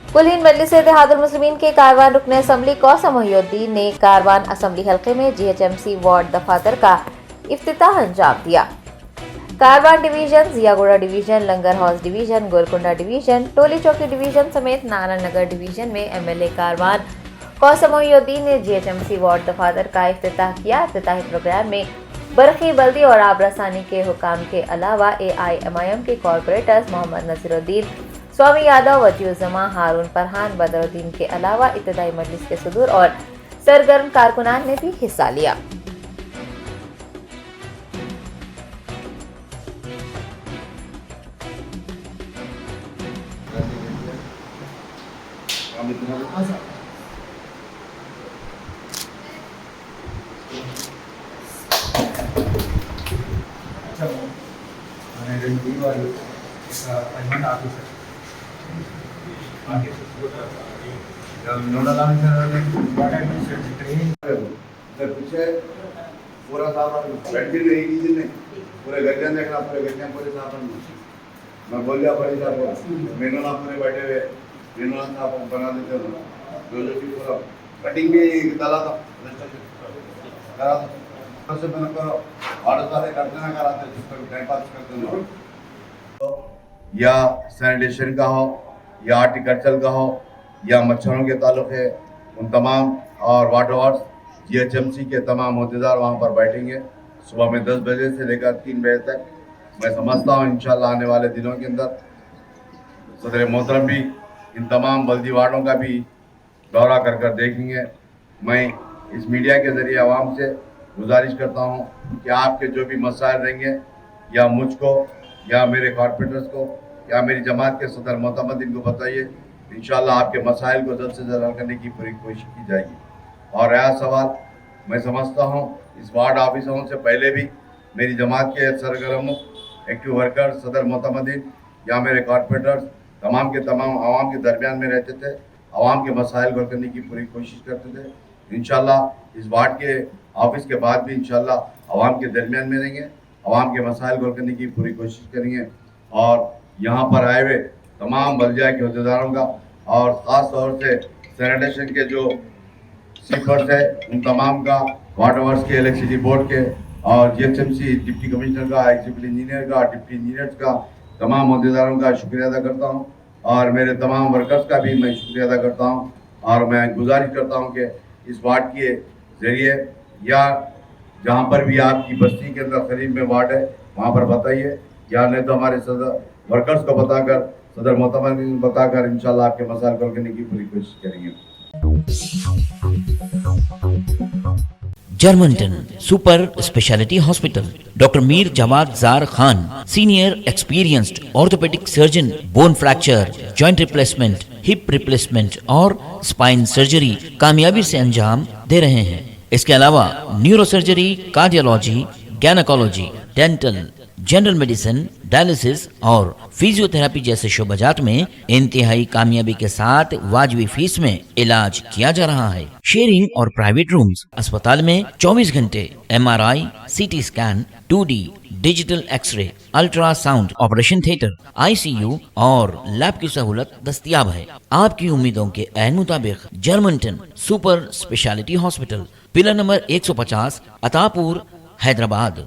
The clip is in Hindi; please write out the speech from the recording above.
कुल हिंद मजलिस इत्तेहादुल मुस्लिमीन के कारवान रुकन असम्बली कौसम मोहिउद्दीन ने कारवान असम्बली हल्के में GHMC वार्ड दफातर का इफ्तिताह अंजाम दिया। कारवान डिवीजन, जियागुड़ा डिवीजन, लंगर हाउस डिवीजन, गोलकुंडा डिवीजन, टोली चौकी डिवीजन समेत नारायण नगर डिवीजन में MLA कारवान कौसम मोहिउद्दीन ने GHMC वार्ड दफातर का इफ्तिताह किया। इफ्तिताही प्रोग्राम में बरखी बल्दी और आबरसानी के हुकाम के अलावा AIMIM के कॉरपोरेटर्स मोहम्मद नसीरुद्दीन, स्वामी यादव, वजीउज़्ज़मा, हारून फरहान, बदरुद्दीन के अलावा इब्तिदाई मजलिस के सदूर और सरगर्म कारकुनान ने भी हिस्सा लिया। पीछे पूरा साफ बैठी नहीं कीजिए नहीं पूरे गर्जन देखना पूरे गर्जन पूरे साफ मैं बोल दिया पड़ी साहब मेनू ना पूरे बैठे हुए मेनू ना साफ बना देते हो जो भी पूरा कटिंग भी डाला था करा था से मैंने करो ऑर्डर सारे करते ना कराते जिसको टाइम पास करते हो या सैनिटेशन का हो या आर्टिकल्चर का हो या मच्छरों के ताल्लुक है उन तमाम और वाटर वार्ड्स GHMC के तमाम अहदेदार वहाँ पर बैठेंगे सुबह में 10 बजे से लेकर 3 बजे तक। मैं समझता हूँ इंशाल्लाह आने वाले दिनों के अंदर सदर मोहतरम भी इन तमाम बल्दी वार्डों का भी दौरा कर देखेंगे। मैं इस मीडिया के ज़रिए आवाम से गुजारिश करता हूँ कि आपके जो भी मसाइल रहेंगे या मुझको या मेरे कॉर्पोरेटर्स को या मेरी जमात के सदर मोहतमद इनको बताइए, इंशाल्लाह आपके मसाइल को जल्द से जल्द हल करने की पूरी कोशिश की जाएगी। और रहा सवाल, मैं समझता हूँ इस वार्ड ऑफिसरों से पहले भी मेरी जमात के सरगर्म एक्टिव वर्कर सदर मोहतमदीन या मेरे कॉर्पोरेटर्स तमाम के तमाम आवाम के दरमियान में रहते थे, आवाम के मसाइल हल करने की पूरी कोशिश करते थे। इंशाल्लाह इस वार्ड के ऑफिस के बाद भी इंशाल्लाह आवाम के दरमियान में रहेंगे, आवाम के मसाइल हल करने की पूरी कोशिश करेंगे। और यहाँ पर आए हुए तमाम बल्दिया के अहदेदारों का और ख़ास तौर से सैनिटेशन के जो स्वीपर्स है उन तमाम का, वाटर वर्क्स के, इलेक्ट्रिसिटी बोर्ड के और GHMC डिप्टी कमिश्नर का, एग्जीक्यूटिव इंजीनियर का, डिप्टी इंजीनियर्स का, तमाम अहदेदारों का शुक्रिया अदा करता हूँ और मेरे तमाम वर्कर्स का भी मैं शुक्रिया अदा करता हूँ। और मैं गुजारिश करता हूँ कि इस वार्ड के ज़रिए या जहाँ पर भी आपकी बस्ती के अंदर करीब में वार्ड है वहाँ पर बताइए, या नहीं तो हमारे सदर वर्कर्स को बताकर, सदर मोहतमद बताकर इंशाल्लाह आपके मसाइल हल करने की पूरी कोशिश करेंगे। Germantown super speciality hospital, doctor Mir Jawad Zar Khan, senior experienced orthopaedic surgeon, bone fracture, joint replacement, hip replacement और स्पाइन सर्जरी कामयाबी से अंजाम दे रहे हैं। इसके अलावा neuro surgery, cardiology, gynaecology, dental, general medicine, dialysis और फिजियोथेरेपी जैसे शोबाजात में इंतहाई कामयाबी के साथ वाजबी फीस में इलाज किया जा रहा है। शेयरिंग और प्राइवेट रूम्स, अस्पताल में 24 घंटे MRI, CT scan, 2D digital x-ray, ultrasound, operation theatre, ICU और लैब की सहूलत दस्तयाब है। आपकी उम्मीदों के ऐन मुताबिक Germanten super speciality hospital, pillar number 150, Attapur, Hyderabad.